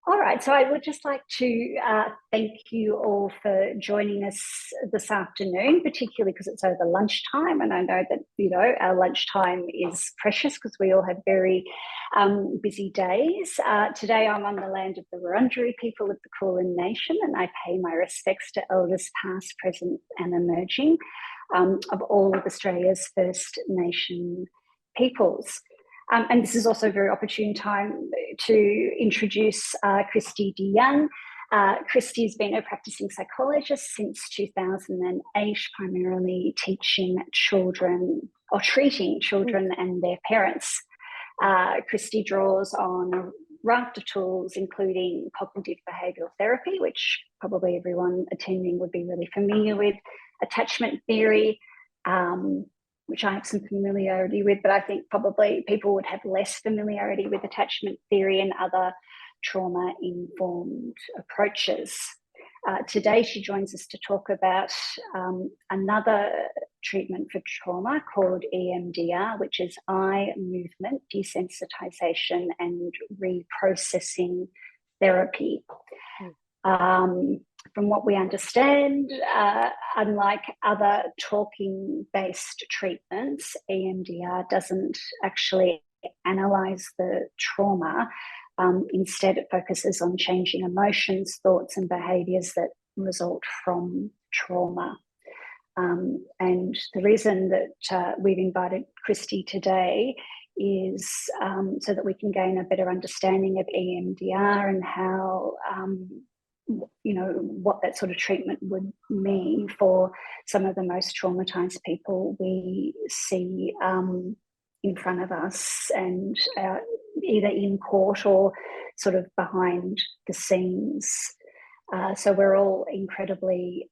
All right, so I would just like to thank you all for joining us this afternoon, particularly because it's over lunchtime, and I know that our lunchtime is precious because we all have very busy days. Today, I'm on the land of the Wurundjeri people of the Kulin Nation, and I pay my respects to elders past, present, and emerging of all of Australia's First Nation peoples. And this is also a very opportune time to introduce Kristi De Young. Kristi has been a practicing psychologist since 2008, primarily teaching children or treating children and their parents. Kristi draws on a raft of tools, including cognitive behavioural therapy, which probably everyone attending would be really familiar with, attachment theory, which I have some familiarity with, but I think probably people would have less familiarity with attachment theory and other trauma-informed approaches. Today, she joins us to talk about another treatment for trauma called EMDR, which is eye movement desensitisation and reprocessing therapy. From what we understand, unlike other talking-based treatments, EMDR doesn't actually analyse the trauma. Instead, it focuses on changing emotions, thoughts, and behaviours that result from trauma. And the reason that we've invited Kristi today is so that we can gain a better understanding of EMDR and how what that sort of treatment would mean for some of the most traumatized people we see in front of us, and either in court or sort of behind the scenes. So we're all incredibly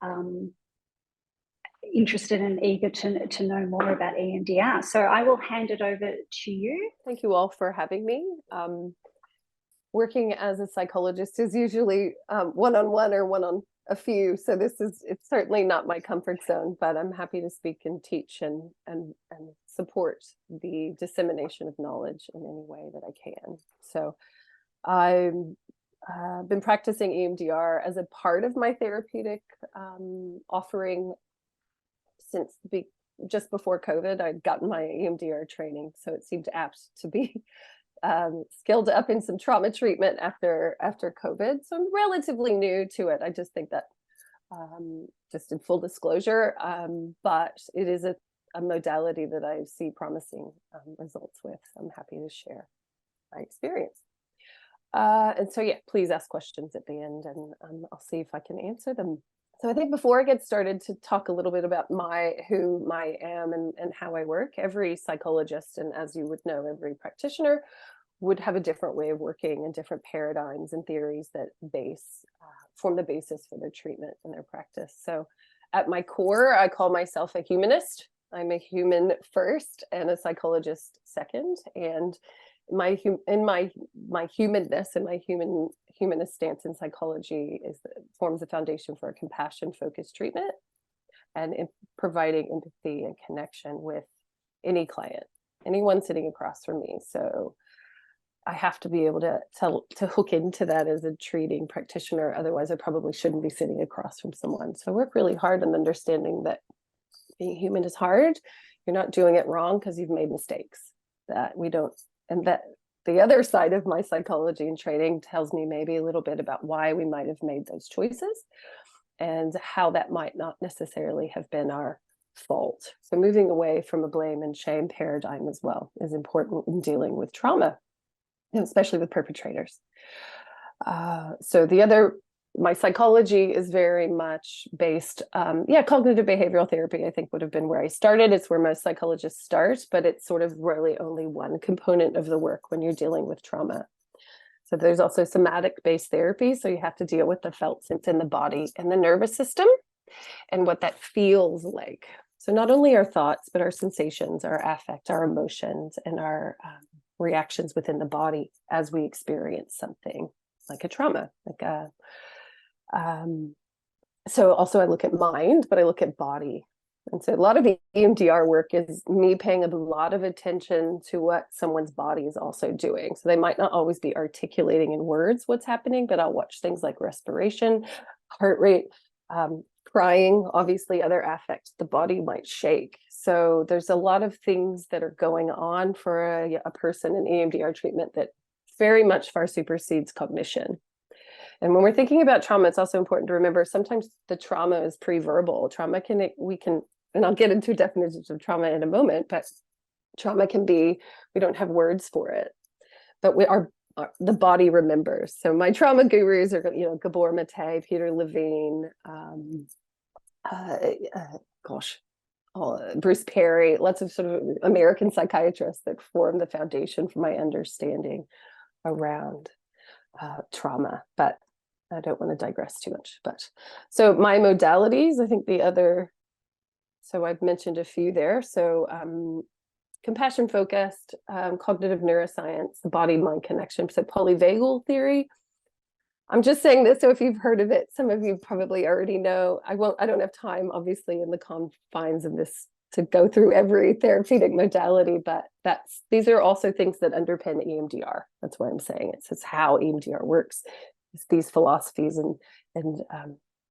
interested and eager to know more about EMDR. So I will hand it over to you. Thank you all for having me. Working as a psychologist is usually one-on-one or one on a few. So it's certainly not my comfort zone, but I'm happy to speak and teach and support the dissemination of knowledge in any way that I can. So I've been practicing EMDR as a part of my therapeutic offering since just before COVID. I'd gotten my EMDR training, so it seemed apt to be skilled up in some trauma treatment after COVID. So I'm relatively new to it. I just think that, just in full disclosure, but it is a modality that I see promising results with. So I'm happy to share my experience. And so, yeah, please ask questions at the end, and I'll see if I can answer them. So I think before I get started, to talk a little bit about who I am and how I work. Every psychologist, and as you would know, every practitioner would have a different way of working and different paradigms and theories that form the basis for their treatment and their practice. So at my core, I call myself a humanist. I'm a human first and a psychologist second. And my humanness and my humanist stance in psychology forms the foundation for a compassion-focused treatment and in providing empathy and connection with any client, anyone sitting across from me. So I have to be able to hook into that as a treating practitioner. Otherwise, I probably shouldn't be sitting across from someone. So I work really hard on understanding that being human is hard. You're not doing it wrong because you've made mistakes. And that the other side of my psychology and training tells me maybe a little bit about why we might have made those choices and how that might not necessarily have been our fault. So moving away from a blame and shame paradigm as well is important in dealing with trauma, especially with perpetrators. My psychology is very much based, cognitive behavioral therapy, I think, would have been where I started. It's where most psychologists start, but it's sort of really only one component of the work when you're dealing with trauma. So there's also somatic-based therapy. So you have to deal with the felt sense in the body and the nervous system and what that feels like. So not only our thoughts, but our sensations, our affect, our emotions, and our reactions within the body as we experience something like a trauma, so also I look at mind, but I look at body. And so a lot of the EMDR work is me paying a lot of attention to what someone's body is also doing. So they might not always be articulating in words what's happening, but I'll watch things like respiration, heart rate, crying, obviously other affects. The body might shake. So there's a lot of things that are going on for a person in EMDR treatment that very much far supersedes cognition. And when we're thinking about trauma, it's also important to remember sometimes the trauma is pre-verbal. Trauma and I'll get into definitions of trauma in a moment, but trauma can be, we don't have words for it, but the body remembers. So my trauma gurus are, Gabor Mate, Peter Levine, Bruce Perry, lots of sort of American psychiatrists that form the foundation for my understanding around trauma. But I don't want to digress too much. But so my modalities, I think so I've mentioned a few there. So compassion focused, cognitive neuroscience, the body-mind connection, so polyvagal theory. I'm just saying this, so if you've heard of it, some of you probably already know. I don't have time, obviously, in the confines of this to go through every therapeutic modality, but these are also things that underpin EMDR. That's why I'm saying it. So it's how EMDR works. It's these philosophies and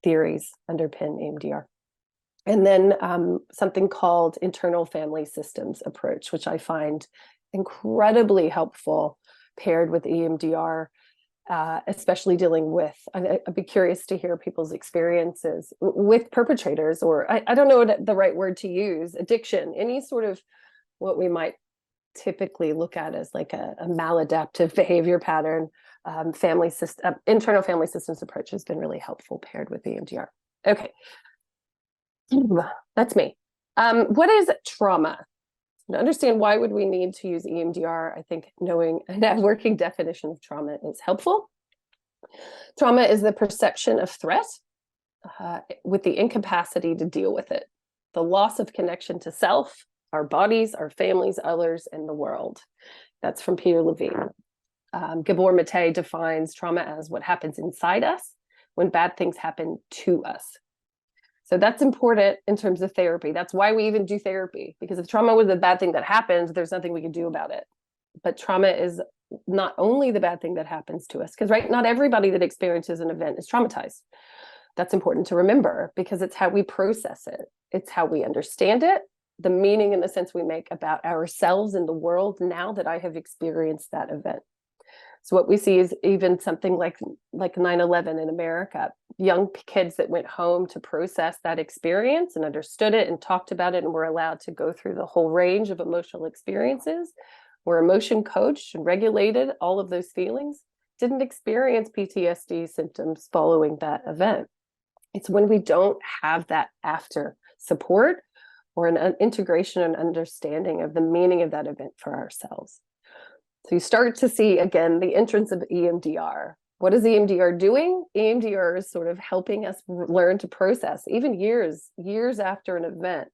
theories underpin EMDR. And then something called internal family systems approach, which I find incredibly helpful paired with EMDR, especially dealing with, I'd be curious to hear people's experiences with perpetrators, or I don't know what the right word to use, addiction, any sort of what we might typically look at as like a maladaptive behavior pattern. Internal family systems approach has been really helpful paired with EMDR. Okay. That's me. What is trauma? To understand why would we need to use EMDR, I think knowing that working definition of trauma is helpful. Trauma is the perception of threat with the incapacity to deal with it. The loss of connection to self, our bodies, our families, others, and the world. That's from Peter Levine. Gabor Mate defines trauma as what happens inside us when bad things happen to us. So that's important in terms of therapy. That's why we even do therapy, because if trauma was a bad thing that happens, there's nothing we can do about it. But trauma is not only the bad thing that happens to us, because not everybody that experiences an event is traumatized. That's important to remember, because it's how we process it. It's how we understand it, the meaning and the sense we make about ourselves and the world now that I have experienced that event. So what we see is even something like 9/11 in America, young kids that went home to process that experience and understood it and talked about it and were allowed to go through the whole range of emotional experiences, were emotion coached and regulated all of those feelings, didn't experience PTSD symptoms following that event. It's when we don't have that after support or an integration and understanding of the meaning of that event for ourselves. So you start to see, again, the entrance of EMDR. What is EMDR doing? EMDR is sort of helping us learn to process, even years after an event,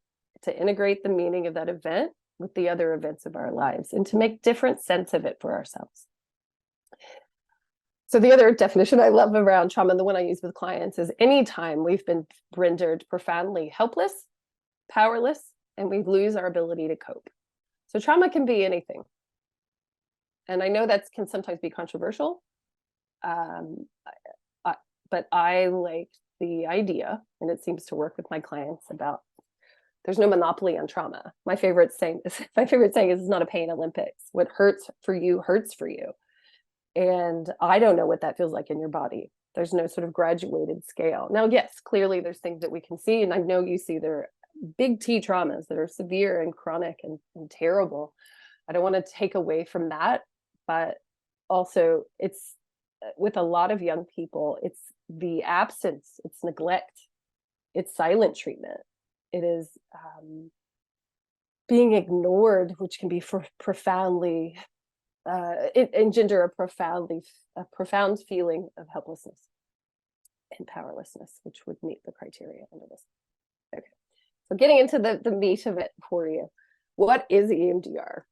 to integrate the meaning of that event with the other events of our lives and to make different sense of it for ourselves. So the other definition I love around trauma, and the one I use with clients, is anytime we've been rendered profoundly helpless, powerless, and we lose our ability to cope. So trauma can be anything. And I know that can sometimes be controversial, but I like the idea, and it seems to work with my clients, about there's no monopoly on trauma. My favorite saying is it's not a pain Olympics. What hurts for you hurts for you. And I don't know what that feels like in your body. There's no sort of graduated scale. Now, yes, clearly there's things that we can see, and I know you see there are big T traumas that are severe and chronic and terrible. I don't want to take away from that. But also it's with a lot of young people, it's the absence, it's neglect, it's silent treatment. It is being ignored, which can be profoundly, engender a profound feeling of helplessness and powerlessness, which would meet the criteria under this. Okay, so getting into the meat of it for you. What is EMDR?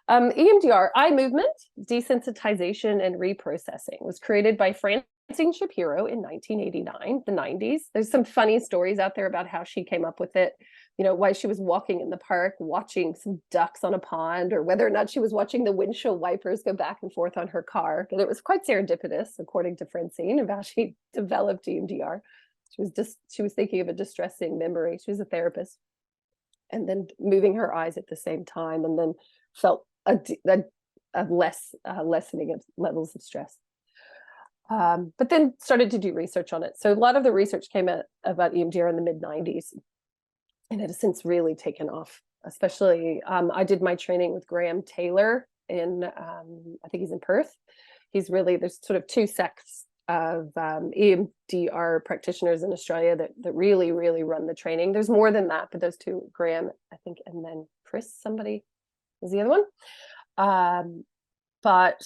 EMDR, eye movement, desensitization, and reprocessing, was created by Francis Shapiro in 1989, the 90s. There's some funny stories out there about how she came up with it, you know, why she was walking in the park, watching some ducks on a pond, or whether or not she was watching the windshield wipers go back and forth on her car. But it was quite serendipitous, according to Francine, about she developed EMDR. She was thinking of a distressing memory. She was a therapist, and then moving her eyes at the same time, and then felt a lessening of levels of stress. But then started to do research on it. So a lot of the research came out about EMDR in the mid-90s, and it has since really taken off. Especially, I did my training with Graham Taylor in, I think he's in Perth. He's really, there's sort of two sects of EMDR practitioners in Australia that really, really run the training. There's more than that, but those two, Graham, I think, and then Chris, somebody is the other one. But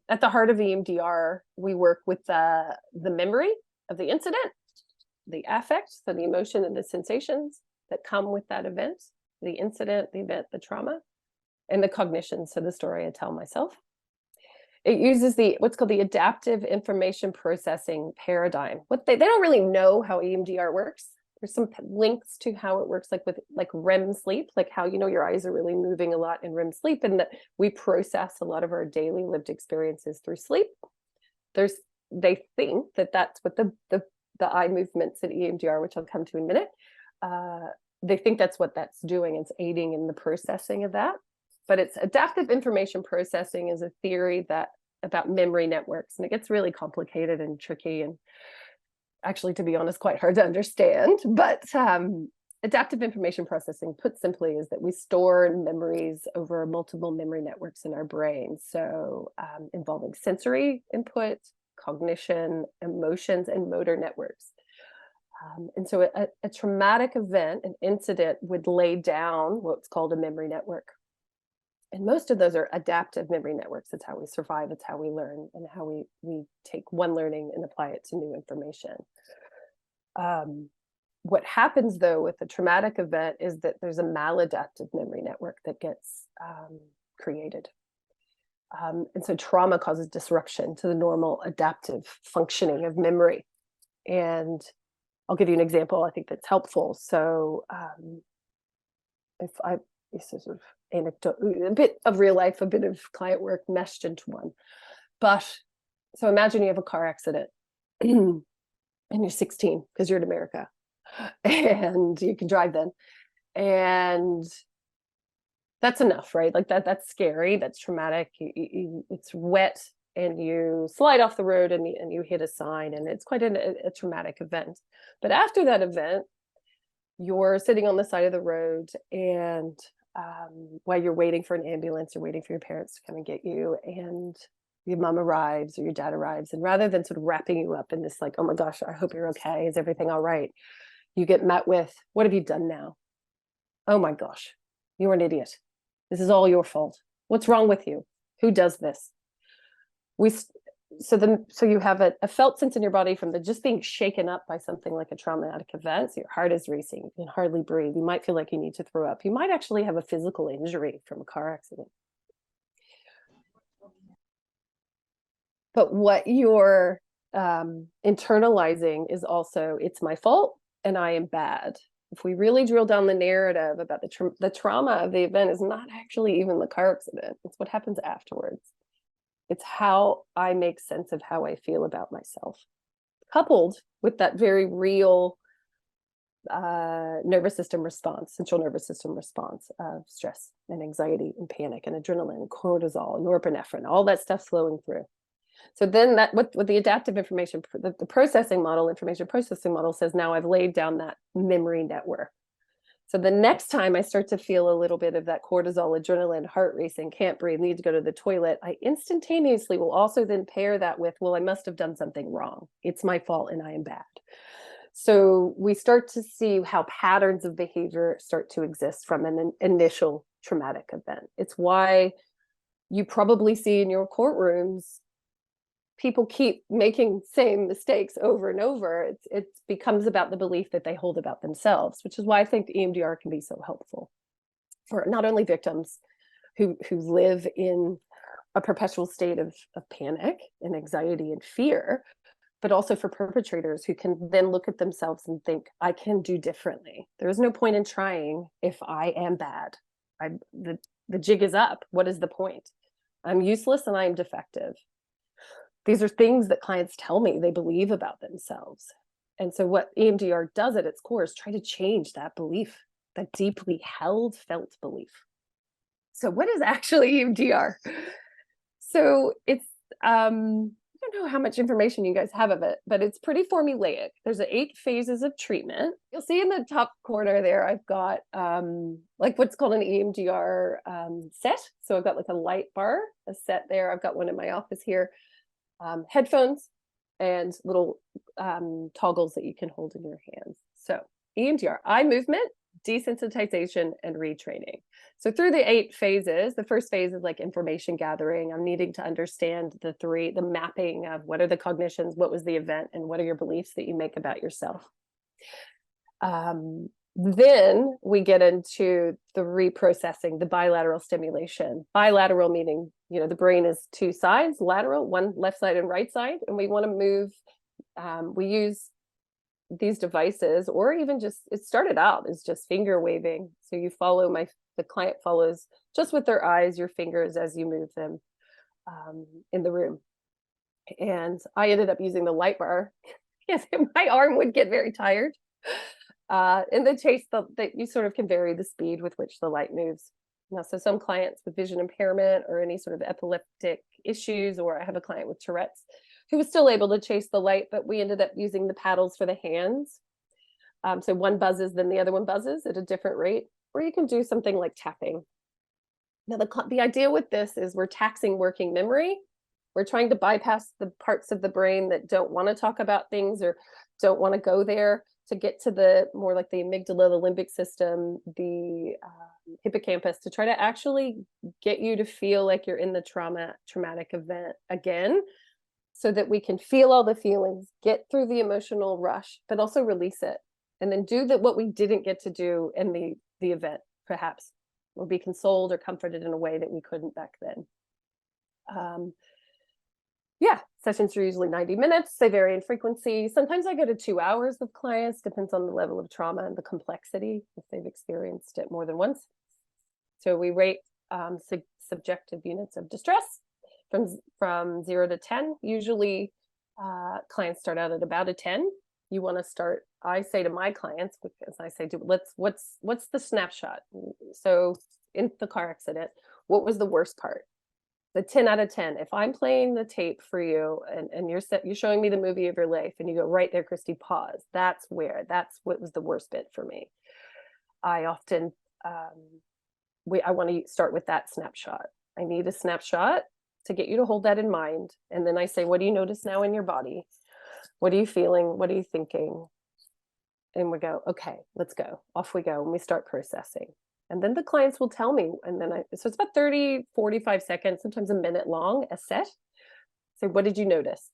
at the heart of EMDR, we work with the memory of the incident, the affect, so the emotion and the sensations that come with that event, the incident, the event, the trauma, and the cognition, so the story I tell myself. It uses what's called the adaptive information processing paradigm. They don't really know how EMDR works. There's some links to how it works, like with REM sleep, like how, you know, your eyes are really moving a lot in REM sleep, and that we process a lot of our daily lived experiences through sleep. They think that that's what the eye movements in EMDR, which I'll come to in a minute, they think that's what that's doing. It's aiding in the processing of that. But it's adaptive information processing is a theory about memory networks, and it gets really complicated and tricky, and actually, to be honest, quite hard to understand. But adaptive information processing, put simply, is that we store memories over multiple memory networks in our brain. So involving sensory input, cognition, emotions, and motor networks. And so a traumatic event, an incident, would lay down what's called a memory network. And most of those are adaptive memory networks. It's how we survive, it's how we learn, and how we take one learning and apply it to new information. What happens, though, with a traumatic event is that there's a maladaptive memory network that gets created. And so trauma causes disruption to the normal adaptive functioning of memory. And I'll give you an example I think that's helpful. So this is sort of anecdote, a bit of real life, a bit of client work meshed into one. But so imagine you have a car accident and you're 16 because you're in America and you can drive then. And that's enough, right? Like that's scary, that's traumatic. It's wet and you slide off the road and you hit a sign, and it's quite a traumatic event. But after that event, you're sitting on the side of the road, and while you're waiting for an ambulance or waiting for your parents to come and get you, and your mom arrives or your dad arrives, and rather than sort of wrapping you up in this like, oh my gosh, I hope you're okay, is everything all right, you get met with, what have you done now? Oh my gosh, you're an idiot. This is all your fault. What's wrong with you? Who does this? So you have a felt sense in your body from just being shaken up by something like a traumatic event. So your heart is racing, you can hardly breathe, you might feel like you need to throw up, you might actually have a physical injury from a car accident. But what you're internalizing is also, it's my fault and I am bad. If we really drill down the narrative about the trauma of the event is not actually even the car accident, it's what happens afterwards. It's how I make sense of how I feel about myself, coupled with that very real nervous system response, central nervous system response of stress and anxiety and panic and adrenaline and cortisol and norepinephrine, all that stuff flowing through. So then what the adaptive information, the processing model, information processing model says, now I've laid down that memory network. So the next time I start to feel a little bit of that cortisol, adrenaline, heart racing, can't breathe, need to go to the toilet, I instantaneously will also then pair that with, well, I must have done something wrong. It's my fault and I am bad. So we start to see how patterns of behavior start to exist from an initial traumatic event. It's why you probably see in your courtrooms people keep making same mistakes over and over. It becomes about the belief that they hold about themselves, which is why I think EMDR can be so helpful for not only victims who live in a perpetual state of panic and anxiety and fear, but also for perpetrators who can then look at themselves and think, I can do differently. There is no point in trying if I am bad. The jig is up. What is the point? I'm useless and I'm defective. These are things that clients tell me they believe about themselves. And so what EMDR does at its core is try to change that belief, that deeply held, felt belief. So what is actually EMDR? So it's, I don't know how much information you guys have of it, but it's pretty formulaic. There's 8 phases of treatment. You'll see in the top corner there, I've got like what's called an EMDR set. So I've got like a light bar, a set there. I've got one in my office here, headphones, and little toggles that you can hold in your hands. So EMDR, eye movement, desensitization, and retraining. So through the 8 phases, the first phase is like information gathering. I'm needing to understand the mapping of what are the cognitions, what was the event, and what are your beliefs that you make about yourself. Then we get into the reprocessing, the bilateral stimulation. Bilateral meaning, you know, the brain is 2 sides, lateral, one left side and right side, and we want to move. We use these devices, or even just, it started out as just finger waving. So you follow the client follows just with their eyes, your fingers as you move them in the room. And I ended up using the light bar. Yes, my arm would get very tired. And the chase that you sort of can vary the speed with which the light moves. Now, so some clients with vision impairment or any sort of epileptic issues, or I have a client with Tourette's who was still able to chase the light, but we ended up using the paddles for the hands. So one buzzes, then the other one buzzes at a different rate, or you can do something like tapping. Now, the idea with this is we're taxing working memory. We're trying to bypass the parts of the brain that don't want to talk about things or don't want to go there, to get to the more like the amygdala, the limbic system, the hippocampus, to try to actually get you to feel like you're in the traumatic event again, so that we can feel all the feelings, get through the emotional rush, but also release it. And then do what we didn't get to do in the event, perhaps, or be consoled or comforted in a way that we couldn't back then. Yeah, sessions are usually 90 minutes. They vary in frequency. Sometimes I go to 2 hours with clients, depends on the level of trauma and the complexity, if they've experienced it more than once. So we rate subjective units of distress from 0 to 10. Usually clients start out at about a 10. You want to start, I say to my clients, because I say, what's the snapshot? So in the car accident, what was the worst part? The 10 out of 10. If I'm playing the tape for you and you're showing me the movie of your life and you go, right there, Kristi, pause. That's what was the worst bit for me. I often, I want to start with that snapshot. I need a snapshot to get you to hold that in mind. And then I say, what do you notice now in your body? What are you feeling? What are you thinking? And we go, okay, let's go. Off we go. And we start processing. And then the clients will tell me, and then so it's about 30, 45 seconds, sometimes a minute long, a set. Say, what did you notice?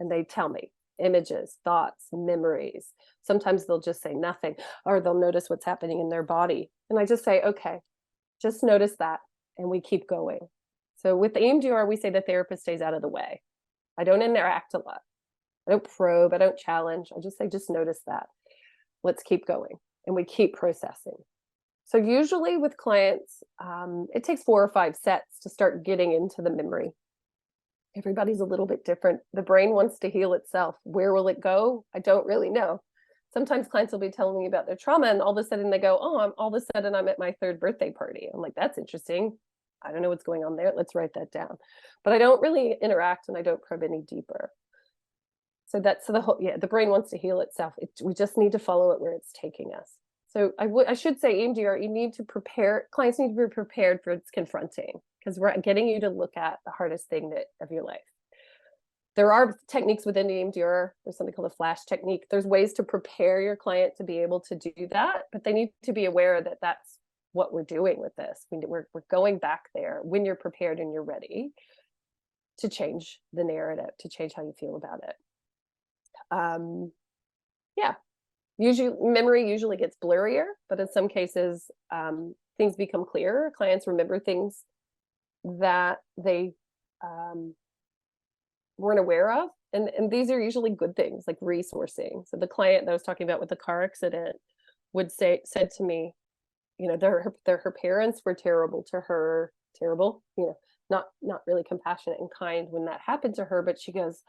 And they tell me images, thoughts, memories. Sometimes they'll just say nothing, or they'll notice what's happening in their body. And I just say, okay, just notice that. And we keep going. So with the EMDR, we say the therapist stays out of the way. I don't interact a lot. I don't probe, I don't challenge. I just say, just notice that. Let's keep going. And we keep processing. So usually with clients, it takes 4 or 5 sets to start getting into the memory. Everybody's a little bit different. The brain wants to heal itself. Where will it go? I don't really know. Sometimes clients will be telling me about their trauma, and all of a sudden they go, oh, all of a sudden I'm at my 3rd birthday party. I'm like, that's interesting. I don't know what's going on there. Let's write that down. But I don't really interact, and I don't probe any deeper. So the brain wants to heal itself. We just need to follow it where it's taking us. So I should say EMDR, clients need to be prepared for its confronting, because we're getting you to look at the hardest thing of your life. There are techniques within EMDR. There's something called a flash technique. There's ways to prepare your client to be able to do that, but they need to be aware that that's what we're doing with this. We're going back there when you're prepared and you're ready to change the narrative, to change how you feel about it. Yeah. Usually memory usually gets blurrier, but in some cases things become clearer. Clients remember things that they weren't aware of. And these are usually good things, like resourcing. So the client that I was talking about with the car accident said to me, you know, her parents were terrible to her, terrible, you know, not really compassionate and kind when that happened to her. But she goes,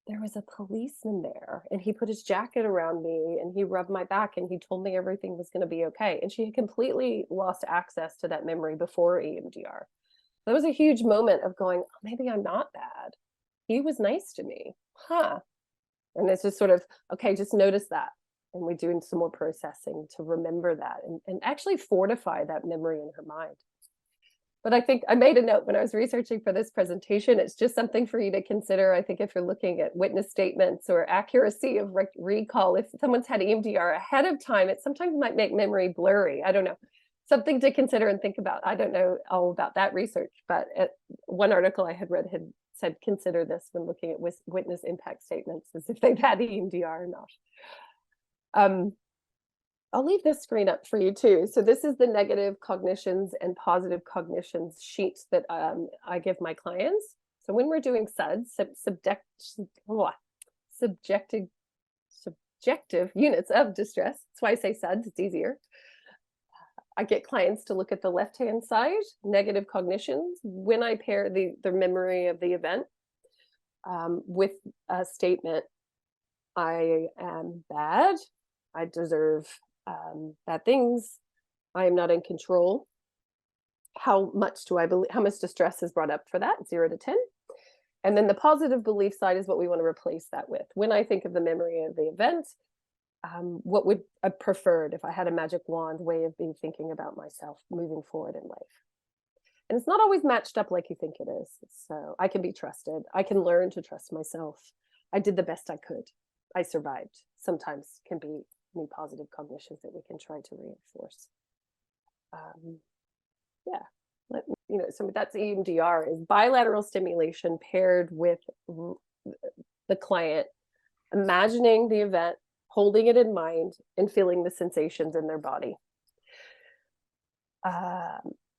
there was a policeman there and he put his jacket around me and he rubbed my back and he told me everything was going to be okay. And she had completely lost access to that memory before EMDR. That was a huge moment of going, oh, maybe I'm not bad. He was nice to me. Huh. And it's just sort of, okay, just notice that. And we're doing some more processing to remember that and actually fortify that memory in her mind. But I think I made a note when I was researching for this presentation. It's just something for you to consider. I think if you're looking at witness statements or accuracy of recall, if someone's had EMDR ahead of time, it sometimes might make memory blurry. I don't know. Something to consider and think about. I don't know all about that research, but one article I had read had said, consider this when looking at witness impact statements as if they've had EMDR or not. I'll leave this screen up for you too. So this is the negative cognitions and positive cognitions sheet that I give my clients. So when we're doing SUDs, subjective units of distress, that's why I say SUDs, it's easier. I get clients to look at the left-hand side, negative cognitions, when I pair the memory of the event with a statement, I am bad, I deserve bad things, I am not in control. How much do I believe, how much distress is brought up for that, 0 to 10? And then the positive belief side is what we want to replace that with. When I think of the memory of the event, what would I preferred if I had a magic wand way of being thinking about myself moving forward in life? And it's not always matched up like you think it is. So I can be trusted. I can learn to trust myself. I did the best I could. I survived. Sometimes can be new positive cognitions that we can try to reinforce. Yeah, you know, so that's EMDR, is bilateral stimulation paired with the client imagining the event, holding it in mind, and feeling the sensations in their body.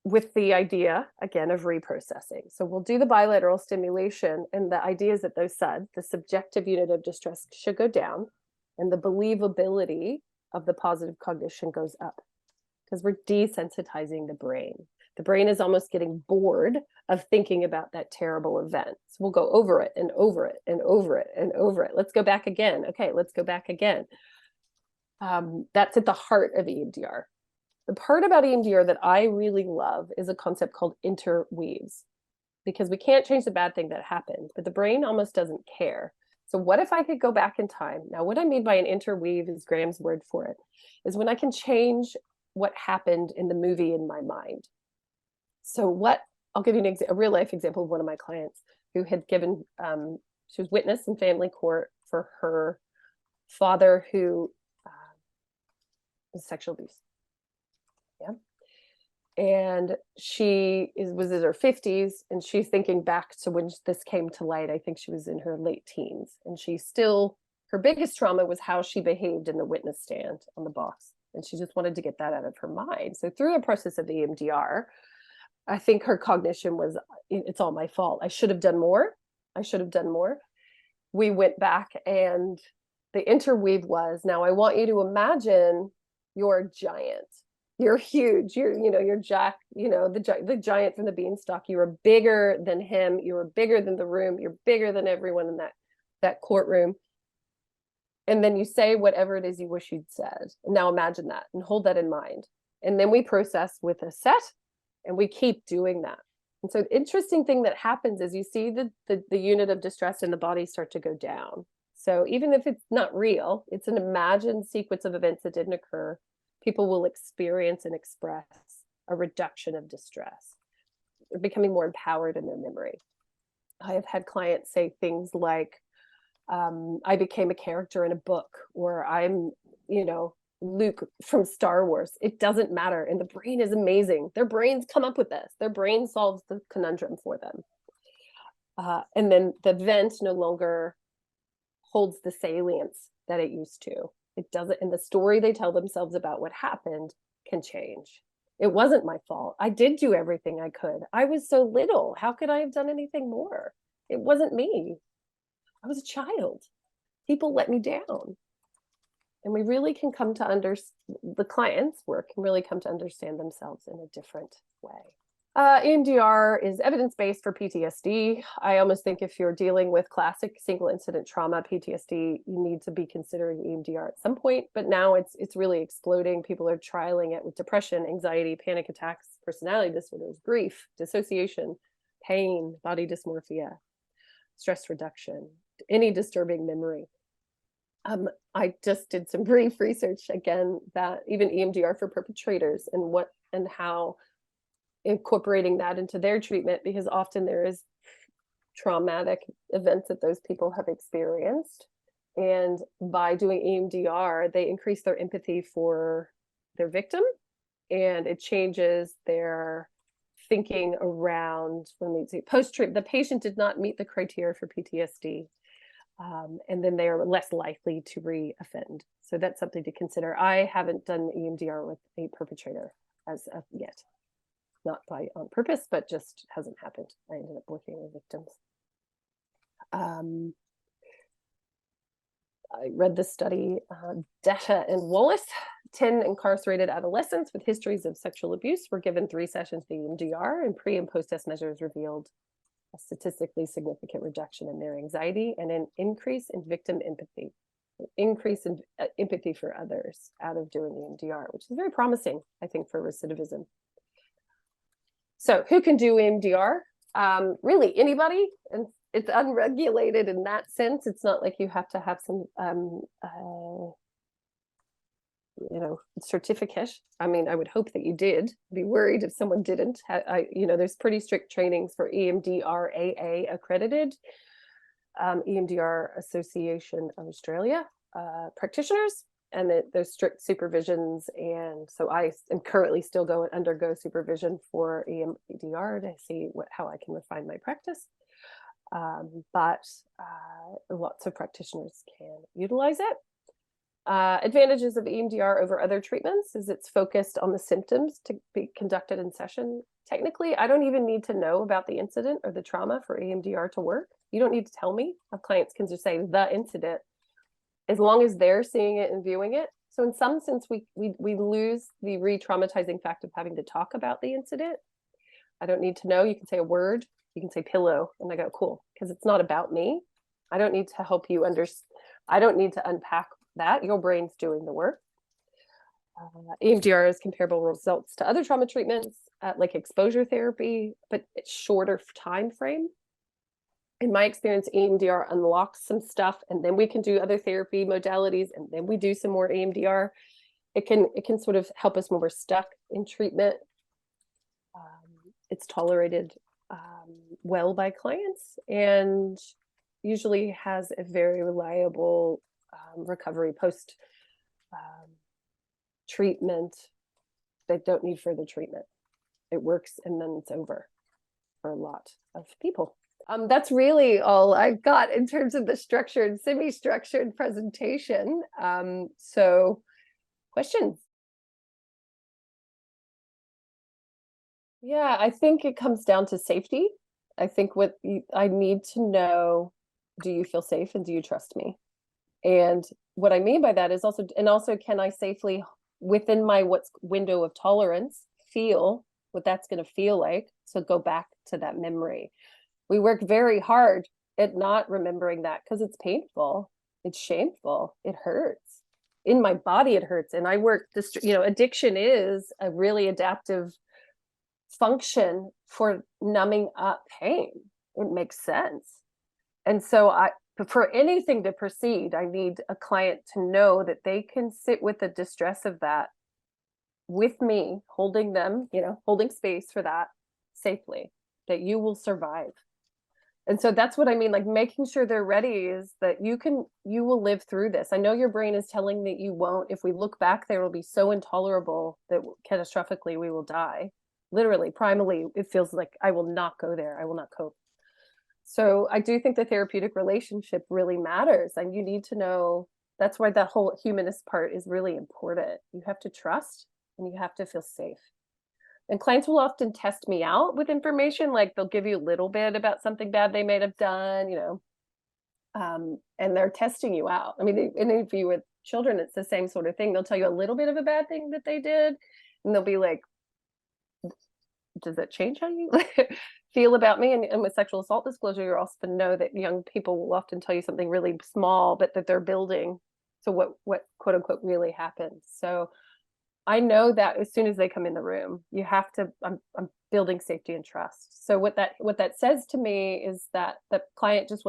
With the idea, again, of reprocessing. So we'll do the bilateral stimulation, and the idea is that those SUDs, the subjective unit of distress, should go down, and the believability of the positive cognition goes up, because we're desensitizing the brain. The brain is almost getting bored of thinking about that terrible event. So we'll go over it and over it and over it and over it. Let's go back again. Okay, let's go back again. That's at the heart of EMDR. The part about EMDR that I really love is a concept called interweaves, because we can't change the bad thing that happened, but the brain almost doesn't care. So what if I could go back in time? Now, what I mean by an interweave is Graham's word for it, is when I can change what happened in the movie in my mind. So I'll give you a real life example of one of my clients who had given, she was witness in family court for her father who was sexual abuse. Yeah. And she was in her 50s, and she's thinking back to when this came to light. I think she was in her late teens, and her biggest trauma was how she behaved in the witness stand on the box. And she just wanted to get that out of her mind. So through the process of EMDR, I think her cognition was, it's all my fault. I should have done more. I should have done more. We went back, and the interweave was, now I want you to imagine you're a giant. You're huge. You're Jack, the giant from the beanstalk. You were bigger than him. You were bigger than the room. You're bigger than everyone in that courtroom. And then you say whatever it is you wish you'd said. Now imagine that and hold that in mind. And then we process with a set, and we keep doing that. And so the interesting thing that happens is you see the unit of distress in the body start to go down. So even if it's not real, it's an imagined sequence of events that didn't occur, people will experience and express a reduction of distress. They're becoming more empowered in their memory. I have had clients say things like, I became a character in a book, or I'm, Luke from Star Wars. It doesn't matter. And the brain is amazing. Their brains come up with this. Their brain solves the conundrum for them. And then the event no longer holds the salience that it used to. It doesn't, and the story they tell themselves about what happened can change. It wasn't my fault. I did do everything I could. I was so little. How could I have done anything more? It wasn't me. I was a child. People let me down. And we really can come to the client's work can really come to understand themselves in a different way. EMDR is evidence-based for PTSD. I almost think if you're dealing with classic single incident trauma, PTSD, you need to be considering EMDR at some point, but now it's really exploding. People are trialing it with depression, anxiety, panic attacks, personality disorders, grief, dissociation, pain, body dysmorphia, stress reduction, any disturbing memory. I just did some brief research again that even EMDR for perpetrators and how incorporating that into their treatment, because often there is traumatic events that those people have experienced. And by doing EMDR, they increase their empathy for their victim, and it changes their thinking around when we say post-treatment, the patient did not meet the criteria for PTSD. And then they are less likely to re-offend. So that's something to consider. I haven't done EMDR with a perpetrator as of yet. Not on purpose, but just hasn't happened. I ended up working with victims. I read this study, Detta and Wallace, 10 incarcerated adolescents with histories of sexual abuse were given 3 sessions of EMDR, and pre and post-test measures revealed a statistically significant reduction in their anxiety and an increase in victim empathy, an increase in empathy for others out of doing EMDR, which is very promising, I think, for recidivism. So who can do EMDR? Really anybody, and it's unregulated in that sense. It's not like you have to have some, certificate. I mean, I would hope that you did. I'd be worried if someone didn't. There's pretty strict trainings for EMDR AA accredited, EMDR Association of Australia practitioners, and there's strict supervisions. And so I am currently still undergo supervision for EMDR to see how I can refine my practice. But lots of practitioners can utilize it. Advantages of EMDR over other treatments is it's focused on the symptoms to be conducted in session. Technically, I don't even need to know about the incident or the trauma for EMDR to work. You don't need to tell me. Our clients can just say the incident, as long as they're seeing it and viewing it. So in some sense, we lose the re-traumatizing fact of having to talk about the incident. I don't need to know. You can say a word. You can say pillow, and I go, cool, because it's not about me. I don't need to help you understand. I don't need to unpack that. Your brain's doing the work. EMDR has comparable results to other trauma treatments, like exposure therapy, but it's shorter time frame. In my experience, EMDR unlocks some stuff, and then we can do other therapy modalities, and then we do some more EMDR. It can sort of help us when we're stuck in treatment. It's tolerated well by clients, and usually has a very reliable recovery post treatment. They don't need further treatment. It works, and then it's over for a lot of people. That's really all I've got in terms of the structured, semi-structured presentation. So questions? Yeah, I think it comes down to safety. I think I need to know, do you feel safe and do you trust me? And what I mean by that is also can I safely, within my window of tolerance, feel what that's going to feel like? So go back to that memory. We work very hard at not remembering that because it's painful, it's shameful, it hurts. In my body, it hurts. And I work this, addiction is a really adaptive function for numbing up pain. It makes sense. And so for anything to proceed, I need a client to know that they can sit with the distress of that with me, holding them, holding space for that safely, that you will survive. And so that's what I mean, like making sure they're ready is that you will live through this. I know your brain is telling that you won't. If we look back, there will be so intolerable that catastrophically we will die. Literally, primally, it feels like I will not go there. I will not cope. So I do think the therapeutic relationship really matters. And you need to know, that's why that whole humanist part is really important. You have to trust and you have to feel safe. And clients will often test me out with information, like they'll give you a little bit about something bad they may have done, and they're testing you out. I mean, and if you with children, it's the same sort of thing. They'll tell you a little bit of a bad thing that they did, and they'll be like, does that change how you feel about me? And with sexual assault disclosure, you're also to know that young people will often tell you something really small, but that they're building. So what quote unquote really happened. So I know that as soon as they come in the room, you have to, I'm building safety and trust. So what that says to me is that the client just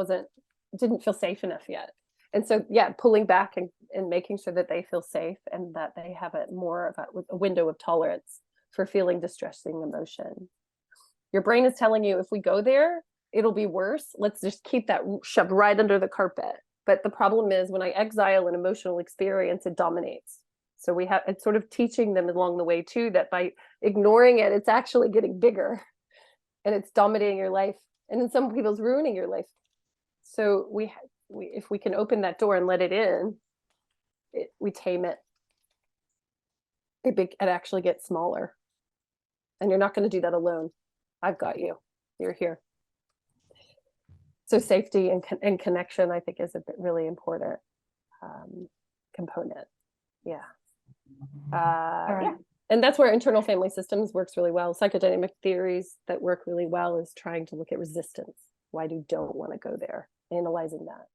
didn't feel safe enough yet. And so, yeah, pulling back and making sure that they feel safe and that they have more of a window of tolerance for feeling distressing emotion. Your brain is telling you, if we go there, it'll be worse. Let's just keep that shoved right under the carpet. But the problem is when I exile an emotional experience, it dominates. So it's sort of teaching them along the way too, that by ignoring it, it's actually getting bigger and it's dominating your life. And in some people's ruining your life. So if we can open that door and let it in, we tame it. It actually gets smaller. And you're not going to do that alone. I've got you. You're here. So safety and connection, I think, is a really important component. Yeah. Yeah. And that's where internal family systems works really well. Psychodynamic theories that work really well is trying to look at resistance. Why you don't want to go there, analyzing that.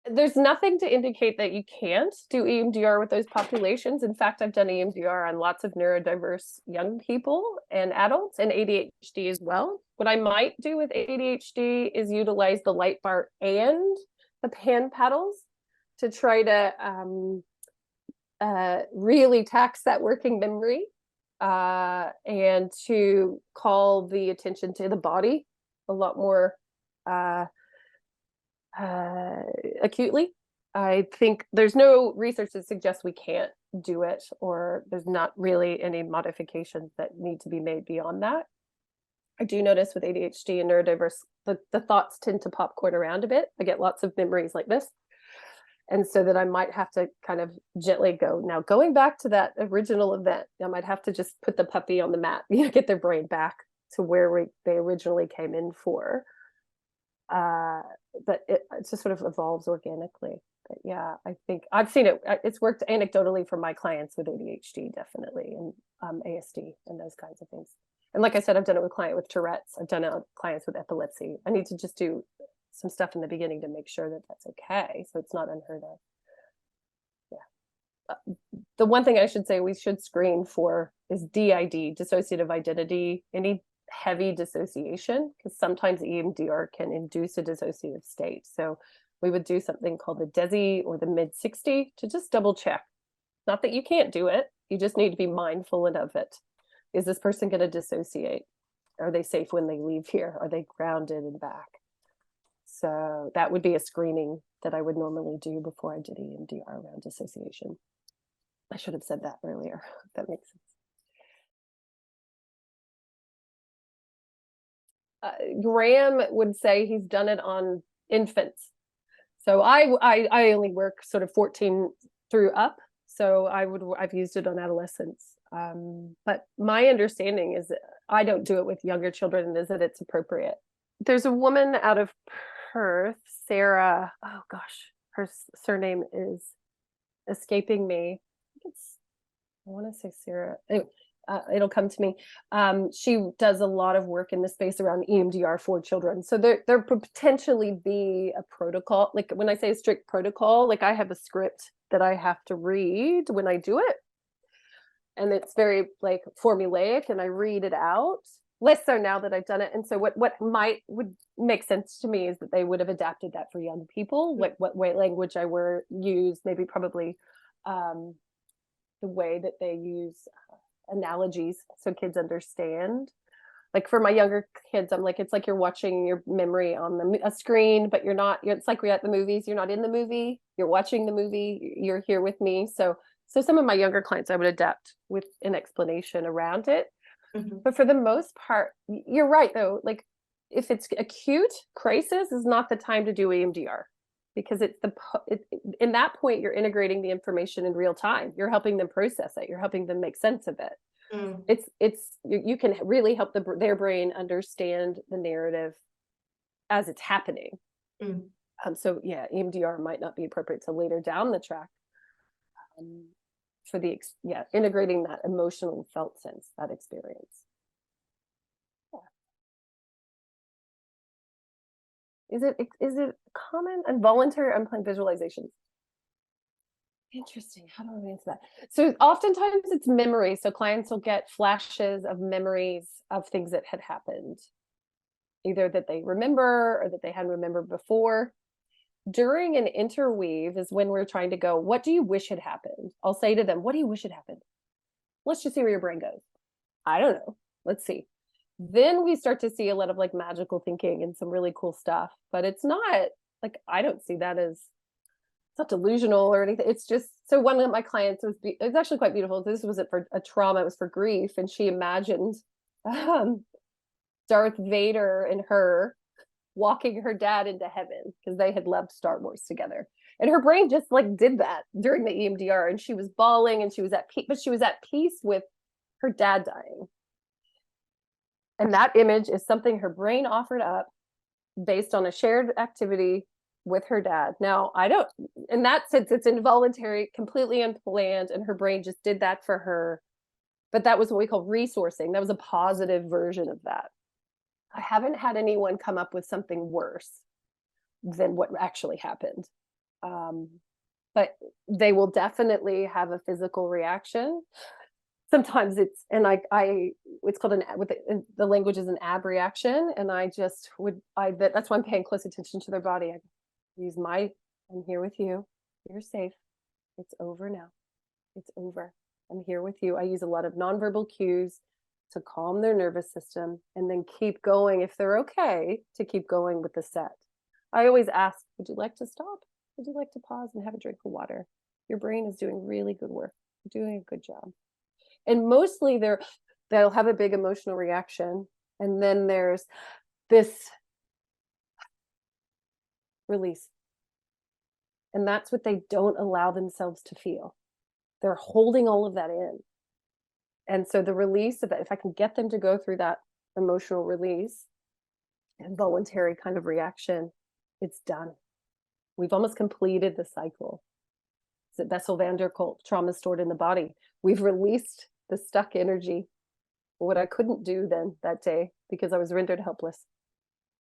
There's nothing to indicate that you can't do EMDR with those populations. In fact, I've done EMDR on lots of neurodiverse young people and adults, and ADHD as well. What I might do with ADHD is utilize the light bar and the hand paddles to try to really tax that working memory and to call the attention to the body a lot more acutely. I think there's no research that suggests we can't do it, or there's not really any modifications that need to be made beyond that. I do notice with ADHD and neurodiverse, the thoughts tend to popcorn around a bit. I get lots of memories like this. And so that I might have to kind of gently go, now going back to that original event, I might have to just put the puppy on the mat, get their brain back to where they originally came in for. But it just sort of evolves organically. But yeah, I think I've seen it. It's worked anecdotally for my clients with ADHD, definitely, and ASD and those kinds of things. And like I said, I've done it with clients with Tourette's. I've done it with clients with epilepsy. I need to just do some stuff in the beginning to make sure that that's okay, so it's not unheard of. Yeah. The one thing I should say we should screen for is DID, dissociative identity, any heavy dissociation, because sometimes EMDR can induce a dissociative state. So we would do something called the DESI or the mid-60 to just double check. Not that you can't do it, you just need to be mindful of it. Is this person going to dissociate? Are they safe when they leave here? Are they grounded and back? So that would be a screening that I would normally do before I did EMDR around dissociation. I should have said that earlier, if that makes sense. Graham would say he's done it on infants. So I only work sort of 14 through up. So I've used it on adolescents. But my understanding is that I don't do it with younger children, and is that it's appropriate. There's a woman out of Perth, Sarah. Oh gosh, her surname is escaping me. I want to say Sarah. It'll come to me. She does a lot of work in the space around EMDR for children. So there could potentially be a protocol. Like when I say a strict protocol, like I have a script that I have to read when I do it. And it's very like formulaic, and I read it out. Less so now that I've done it. And so what would make sense to me is that they would have adapted that for young people. What way language I use, maybe probably the way that they use analogies so kids understand. Like for my younger kids, I'm like, it's like you're watching your memory on a screen, but you're not. It's like we're at the movies. You're not in the movie. You're watching the movie. You're here with me. So some of my younger clients, I would adapt with an explanation around it. Mm-hmm. But for the most part, you're right though. Like if it's acute crisis, is not the time to do EMDR, because in that point, you're integrating the information in real time. You're helping them process it. You're helping them make sense of it. You can really help their brain understand the narrative as it's happening. So yeah, EMDR might not be appropriate till later down the track, for the integrating that emotional felt sense, that experience. Is it common? Involuntary unplanned visualizations. Interesting. How do I answer that? So oftentimes it's memory. So clients will get flashes of memories of things that had happened, either that they remember or that they hadn't remembered before. During an interweave is when we're trying to go, what do you wish had happened? I'll say to them, what do you wish had happened? Let's just see where your brain goes. I don't know. Let's see. Then we start to see a lot of like magical thinking and some really cool stuff, but it's not like, I don't see that as, it's not delusional or anything. It's just, so one of my clients it's actually quite beautiful. This wasn't for a trauma, it was for grief. And she imagined Darth Vader and her walking her dad into heaven because they had loved Star Wars together. And her brain just like did that during the EMDR, and she was bawling and she was at peace, but she was at peace with her dad dying. And that image is something her brain offered up based on a shared activity with her dad. Now, in that sense, it's involuntary, completely unplanned, and her brain just did that for her. But that was what we call resourcing. That was a positive version of that. I haven't had anyone come up with something worse than what actually happened. But they will definitely have a physical reaction. Sometimes it's, and it's called the language is an ab reaction. And that's why I'm paying close attention to their body. I use I'm here with you. You're safe. It's over now. It's over. I'm here with you. I use a lot of nonverbal cues to calm their nervous system and then keep going if they're okay to keep going with the set. I always ask, would you like to stop? Would you like to pause and have a drink of water? Your brain is doing really good work. You're doing a good job. And mostly they'll have a big emotional reaction. And then there's this release. And that's what they don't allow themselves to feel. They're holding all of that in. And so the release of that, if I can get them to go through that emotional release and voluntary kind of reaction, it's done. We've almost completed the cycle. So Bessel van der Kolk, trauma stored in the body. We've released the stuck energy, what I couldn't do then that day because I was rendered helpless,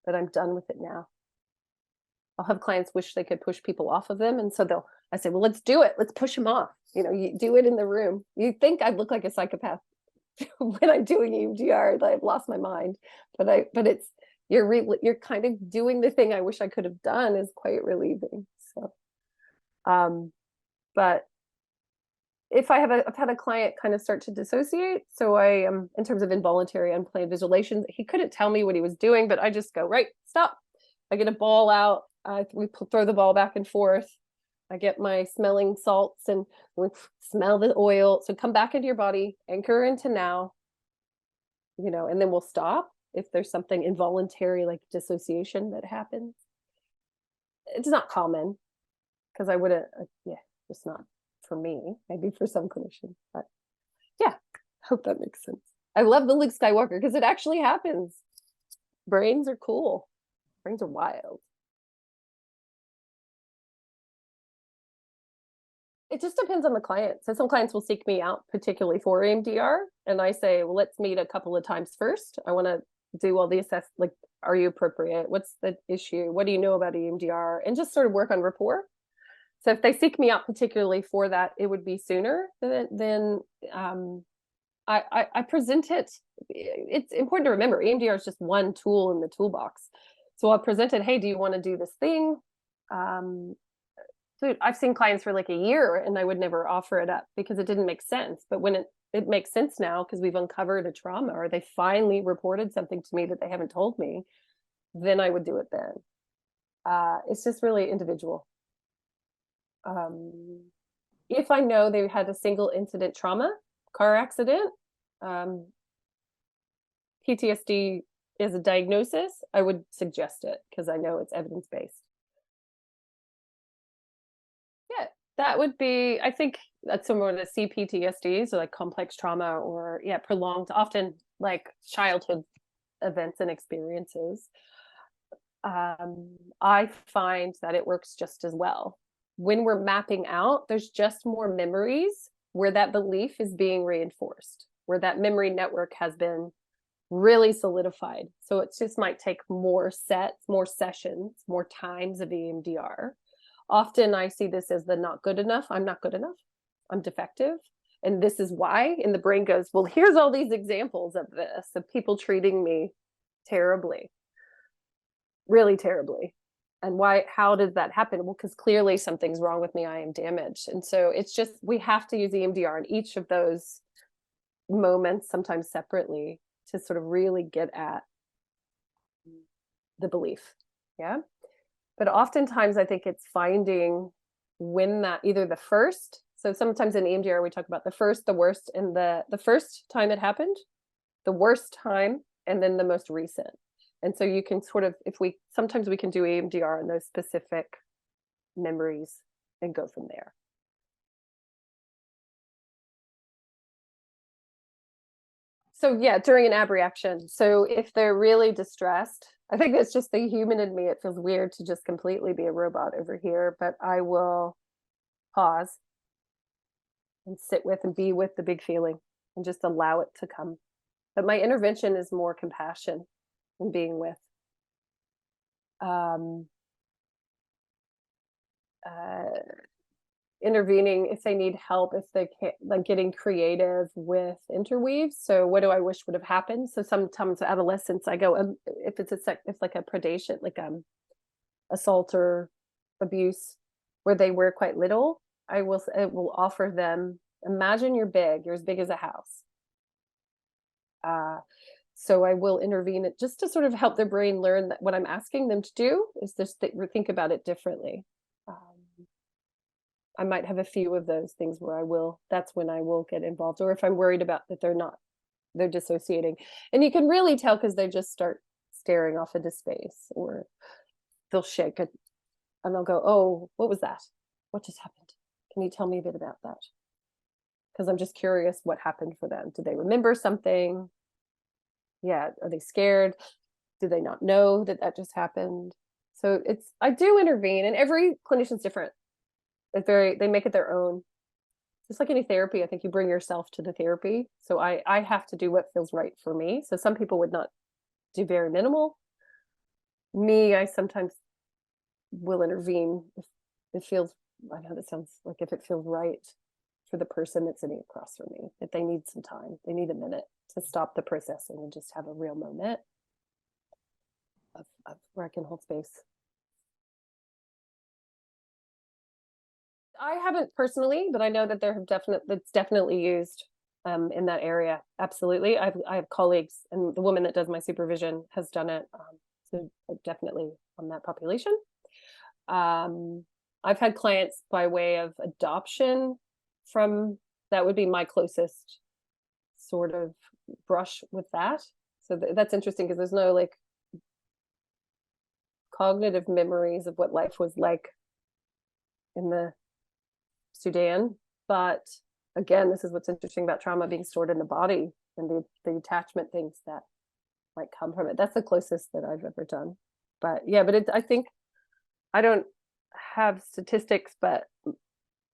but I'm done with it now. I'll have clients wish they could push people off of them. And so I say, well, let's do it. Let's push them off. You do it in the room. You think I look like a psychopath when I'm doing EMDR, I've lost my mind, but you're kind of doing the thing I wish I could have done is quite relieving. So, but if I've had a client kind of start to dissociate. So I am, in terms of involuntary unplanned visualization, he couldn't tell me what he was doing, but I just go, right, stop. I get a ball out. We throw the ball back and forth. I get my smelling salts and we smell the oil. So come back into your body, anchor into now, and then we'll stop if there's something involuntary like dissociation that happens. It's not common because I wouldn't, it's not for me, maybe for some clinicians, but yeah, hope that makes sense. I love the Luke Skywalker because it actually happens. Brains are cool. Brains are wild. It just depends on the client. So some clients will seek me out particularly for EMDR, and I say, well, let's meet a couple of times first. I want to do all the assess, like, are you appropriate? What's the issue? What do you know about EMDR? And just sort of work on rapport. So if they seek me out particularly for that, it would be sooner than I present it. It's important to remember EMDR is just one tool in the toolbox. So I'll present it. Hey, do you want to do this thing? So I've seen clients for like a year and I would never offer it up because it didn't make sense. But when it makes sense now because we've uncovered a trauma or they finally reported something to me that they haven't told me, then I would do it then. It's just really individual. If I know they had a single incident trauma, car accident, PTSD is a diagnosis, I would suggest it because I know it's evidence-based. That would be, I think that's similar to CPTSD, so like complex trauma, or prolonged, often like childhood events and experiences. I find that it works just as well. When we're mapping out, there's just more memories where that belief is being reinforced, where that memory network has been really solidified. So it just might take more sets, more sessions, more times of EMDR. Often I see this as the not good enough. I'm not good enough. I'm defective. And this is why. And the brain goes, well, here's all these examples of this, of people treating me terribly, really terribly. And why, how did that happen? Well, because clearly something's wrong with me. I am damaged. And so it's just, we have to use EMDR in each of those moments, sometimes separately, to sort of really get at the belief. Yeah. But oftentimes I think it's finding when that, either the first, so sometimes in EMDR we talk about the first, the worst, and the first time it happened, the worst time, and then the most recent. And so you can sort of, sometimes we can do EMDR on those specific memories and go from there. So yeah, during an abreaction. So if they're really distressed, I think it's just the human in me. It feels weird to just completely be a robot over here, but I will pause and sit with and be with the big feeling and just allow it to come. But my intervention is more compassion and being with. Intervening if they need help, if they can't, like getting creative with interweaves. So what do I wish would have happened? So sometimes adolescence, I go, if it's like a predation, like assault or abuse, where they were quite little, it will offer them, imagine you're as big as a house. So I will intervene just to sort of help their brain learn that what I'm asking them to do is just think about it differently. I might have a few of those things where that's when I will get involved. Or if I'm worried about that they're dissociating. And you can really tell because they just start staring off into space, or they'll shake and they'll go, oh, what was that? What just happened? Can you tell me a bit about that? Because I'm just curious what happened for them. Do they remember something? Yeah. Are they scared? Do they not know that just happened? So I do intervene, and every clinician's different. They make it their own. Just like any therapy, I think you bring yourself to the therapy. So I have to do what feels right for me. So some people would not do very minimal. Me, I sometimes will intervene if it feels, I know that sounds like, if it feels right for the person that's sitting across from me, if they need some time, they need a minute to stop the processing and just have a real moment of where I can hold space. I haven't personally, but I know that it's definitely used in that area. Absolutely. I have colleagues, and the woman that does my supervision has done it. So definitely on that population. I've had clients by way of adoption that would be my closest sort of brush with that. So that's interesting because there's no like cognitive memories of what life was like in the Sudan. But again, this is what's interesting about trauma being stored in the body and the attachment things that might come from it. That's the closest that I've ever done. But yeah, I think I don't have statistics, but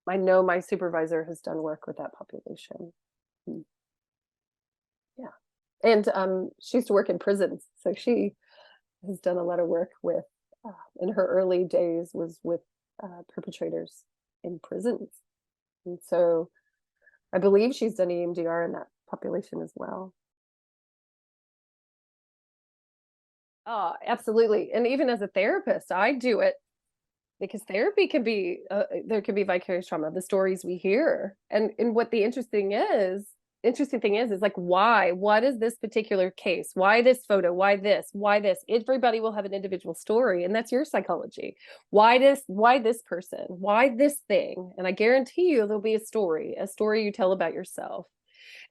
I know my supervisor has done work with that population. Yeah. And she used to work in prisons. So she has done a lot of work with, in her early days, was with perpetrators in prisons. And so I believe she's done EMDR in that population as well. Oh, absolutely. And even as a therapist, I do it because therapy can be, there can be vicarious trauma, the stories we hear. And what the interesting thing is like, what is this particular case? Why this photo? Why this? Everybody will have an individual story, and that's your psychology. Why this person? Why this thing? And I guarantee you there'll be a story you tell about yourself.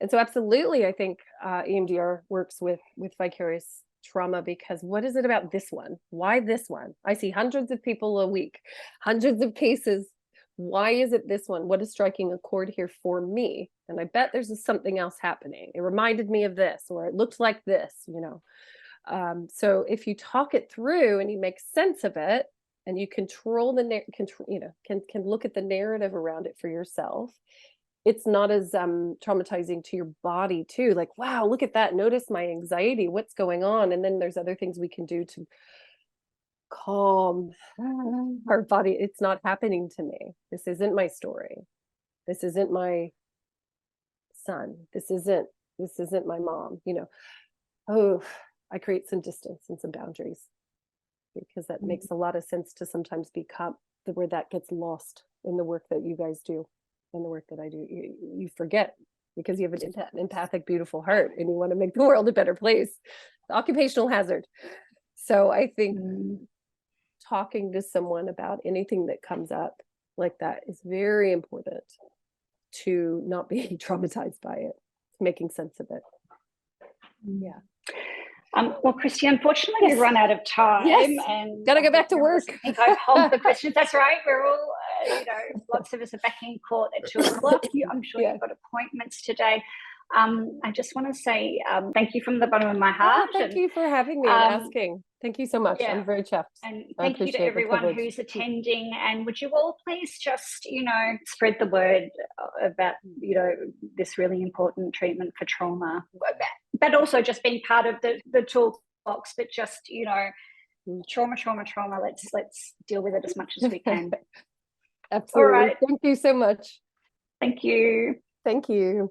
And so absolutely, I think EMDR works with vicarious trauma, because what is it about this one? Why this one? I see hundreds of people a week, hundreds of cases Why is it this one? What is striking a chord here for me? And I bet there's something else happening. It reminded me of this, or it looked like this, you know. So if you talk it through and you make sense of it, and you control the you know, can look at the narrative around it for yourself, it's not as traumatizing to your body too. Like, wow, look at that. Notice my anxiety. What's going on? And then there's other things we can do to calm our body. It's not happening to me. This isn't my story. This isn't my son. This isn't my mom, you know. Oh, I create some distance and some boundaries, because that makes a lot of sense to sometimes become where that gets lost in the work that you guys do and the work that I do. You forget, because you have an empathic, beautiful heart, and you want to make the world a better place. The occupational hazard. So I think talking to someone about anything that comes up like that is very important, to not be traumatized by it, making sense of it. Yeah. Well, Kristi, unfortunately, we've run out of time, and gotta go back to work. I think I've hogged the questions. That's right. We're all, you know, lots of us are back in court at 2:00. I'm sure you've got appointments today. I just want to say thank you from the bottom of my heart. Thank you for having me and asking. Thank you so much. I'm very chuffed. And thank you to everyone who's attending. And would you all please just, you know, spread the word about, you know, this really important treatment for trauma, but also just being part of the toolbox, but just, you know, trauma. Let's deal with it as much as we can. Absolutely. All right. Thank you so much. Thank you. Thank you.